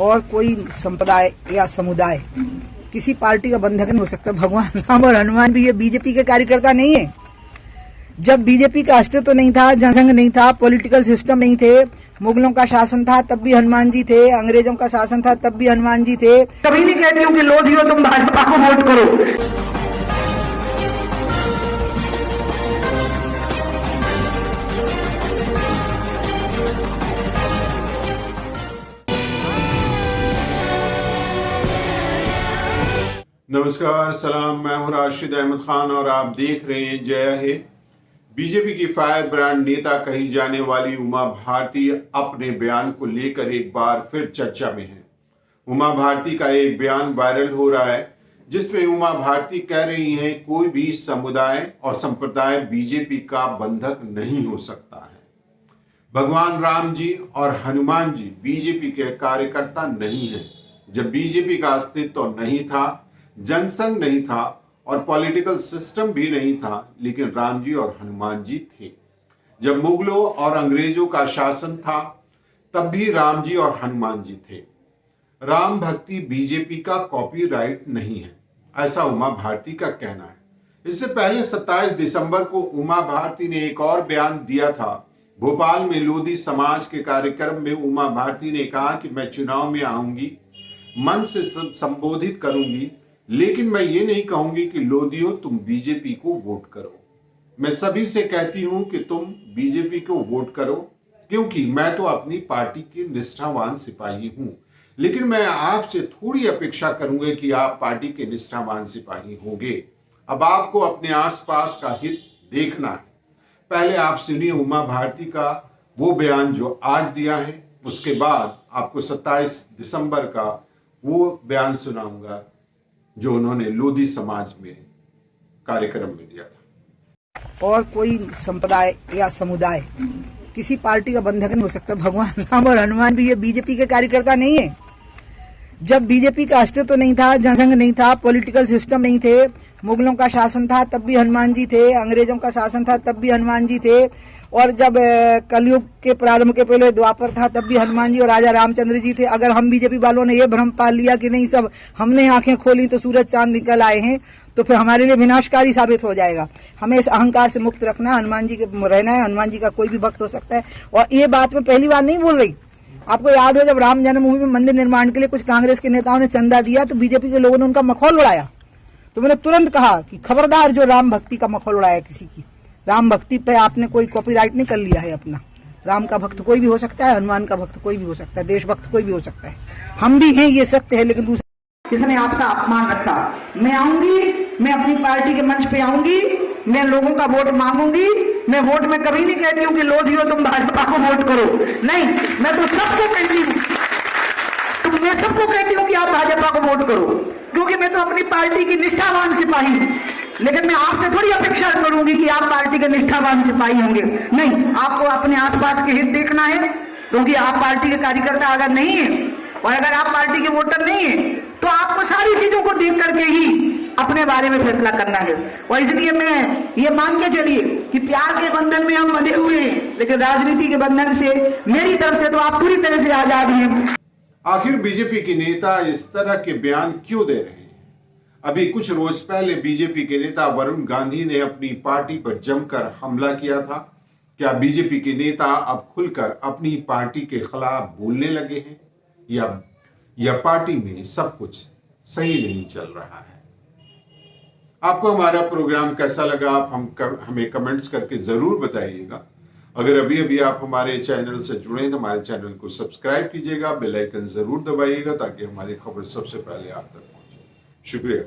और कोई संप्रदाय या समुदाय किसी पार्टी का बंधक नहीं हो सकता। भगवान राम और हनुमान भी ये बीजेपी के कार्यकर्ता नहीं है। जब बीजेपी का अस्तित्व तो नहीं था, जनसंघ नहीं था, पॉलिटिकल सिस्टम नहीं थे, मुगलों का शासन था तब भी हनुमान जी थे, अंग्रेजों का शासन था तब भी हनुमान जी थे। कभी नहीं कहती हूँ कि लोधियो तुम भाजपा को वोट करो। नमस्कार, सलाम। मैं हूं राशिद अहमद खान और आप देख रहे हैं जय है। बीजेपी की फायर ब्रांड नेता कही जाने वाली उमा भारती अपने बयान को लेकर एक बार फिर चर्चा में है। उमा भारती का एक बयान वायरल हो रहा है जिसमें उमा भारती कह रही हैं कोई भी समुदाय और संप्रदाय बीजेपी का बंधक नहीं हो सकता है। भगवान राम जी और हनुमान जी बीजेपी के कार्यकर्ता नहीं है। जब बीजेपी का अस्तित्व तो नहीं था, जनसंघ नहीं था और पॉलिटिकल सिस्टम भी नहीं था, लेकिन राम जी और हनुमान जी थे। जब मुगलों और अंग्रेजों का शासन था तब भी राम जी और हनुमान जी थे। राम भक्ति बीजेपी का कॉपीराइट नहीं है, ऐसा उमा भारती का कहना है। इससे पहले 27 दिसंबर को उमा भारती ने एक और बयान दिया था। भोपाल में लोधी समाज के कार्यक्रम में उमा भारती ने कहा कि मैं चुनाव में आऊंगी, मन से संबोधित करूंगी, लेकिन मैं ये नहीं कहूंगी कि लोधियों तुम बीजेपी को वोट करो। मैं सभी से कहती हूं कि तुम बीजेपी को वोट करो, क्योंकि मैं तो अपनी पार्टी की निष्ठावान सिपाही हूं। लेकिन मैं आपसे थोड़ी अपेक्षा करूंगा कि आप पार्टी के निष्ठावान सिपाही होंगे। अब आपको अपने आसपास का हित देखना है। पहले आप सुनिए उमा भारती का वो बयान जो आज दिया है, उसके बाद आपको 27 दिसंबर का वो बयान सुनाऊंगा जो उन्होंने लोधी समाज में कार्यक्रम में दिया था। और कोई संप्रदाय या समुदाय किसी पार्टी का बंधक नहीं हो सकता। भगवान राम और हनुमान भी ये बीजेपी के कार्यकर्ता नहीं है। जब बीजेपी का अस्तित्व तो नहीं था, जनसंघ नहीं था, पॉलिटिकल सिस्टम नहीं थे, मुगलों का शासन था तब भी हनुमान जी थे, अंग्रेजों का शासन था तब भी हनुमान जी थे, और जब कलयुग के प्रारंभ के पहले द्वापर था तब भी हनुमान जी और राजा रामचंद्र जी थे। अगर हम बीजेपी वालों ने ये भ्रम पाल लिया कि नहीं सब हमने आंखें खोली तो सूरज चांद निकल आए हैं, तो फिर हमारे लिए विनाशकारी साबित हो जाएगा। हमें इस अहंकार से मुक्त रखना है, हनुमान जी के रहना है। हनुमान जी का कोई भी भक्त हो सकता है। और ये बात मैं पहली बार नहीं बोल रही। आपको याद हो जब राम जन्मभूमि में मंदिर निर्माण के लिए कुछ कांग्रेस के नेताओं ने चंदा दिया तो बीजेपी के लोगों ने उनका मखौल उड़ाया। तो मैंने तुरंत कहा कि खबरदार जो राम भक्ति का मखौल उड़ाया किसी की। राम भक्ति पे आपने कोई कॉपीराइट नहीं कर लिया है अपना। राम का भक्त कोई भी हो सकता है, हनुमान का भक्त कोई भी हो सकता है, देशभक्त कोई भी हो सकता है। हम भी हैं, ये सत्य है। लेकिन किसने आपका अपमान रखा? मैं आऊंगी, मैं अपनी पार्टी के मंच पे आऊंगी, मैं लोगों का वोट मांगूंगी। मैं वोट में कभी नहीं कहती हूँ कि लोधियो तुम भाजपा को वोट करो। नहीं, मैं तो सबको कहती हूँ, तो मैं सबको कहती हूँ कि आप भाजपा को वोट करो, क्योंकि मैं तो अपनी पार्टी की निष्ठावान सिपाही हूँ। लेकिन मैं आपसे थोड़ी अपेक्षा करूंगी कि आप पार्टी के निष्ठावान सिपाही होंगे। नहीं, आपको अपने आसपास के हित देखना है, क्योंकि आप पार्टी के कार्यकर्ता अगर नहीं है और अगर आप पार्टी के वोटर नहीं है तो आपको सारी चीजों को देख करके ही अपने बारे में फैसला करना है। और इसलिए मैं ये मान के चलिए कि प्यार के बंधन में हम बंधे हुए हैं, लेकिन राजनीति के बंधन से मेरी तरफ से तो आप पूरी तरह से आजाद हैं। आखिर बीजेपी के नेता इस तरह के बयान क्यों दे रहे हैं? अभी कुछ रोज पहले बीजेपी के नेता वरुण गांधी ने अपनी पार्टी पर जमकर हमला किया था। क्या बीजेपी के नेता अब खुलकर अपनी पार्टी के खिलाफ बोलने लगे हैं या पार्टी में सब कुछ सही नहीं चल रहा है? आपको हमारा प्रोग्राम कैसा लगा आप हमें कमेंट्स करके जरूर बताइएगा। अगर अभी आप हमारे चैनल से जुड़े हैं तो हमारे चैनल को सब्सक्राइब कीजिएगा, बेल आइकन जरूर दबाइएगा ताकि हमारी खबर सबसे पहले आप तक पहुंचे। शुक्रिया।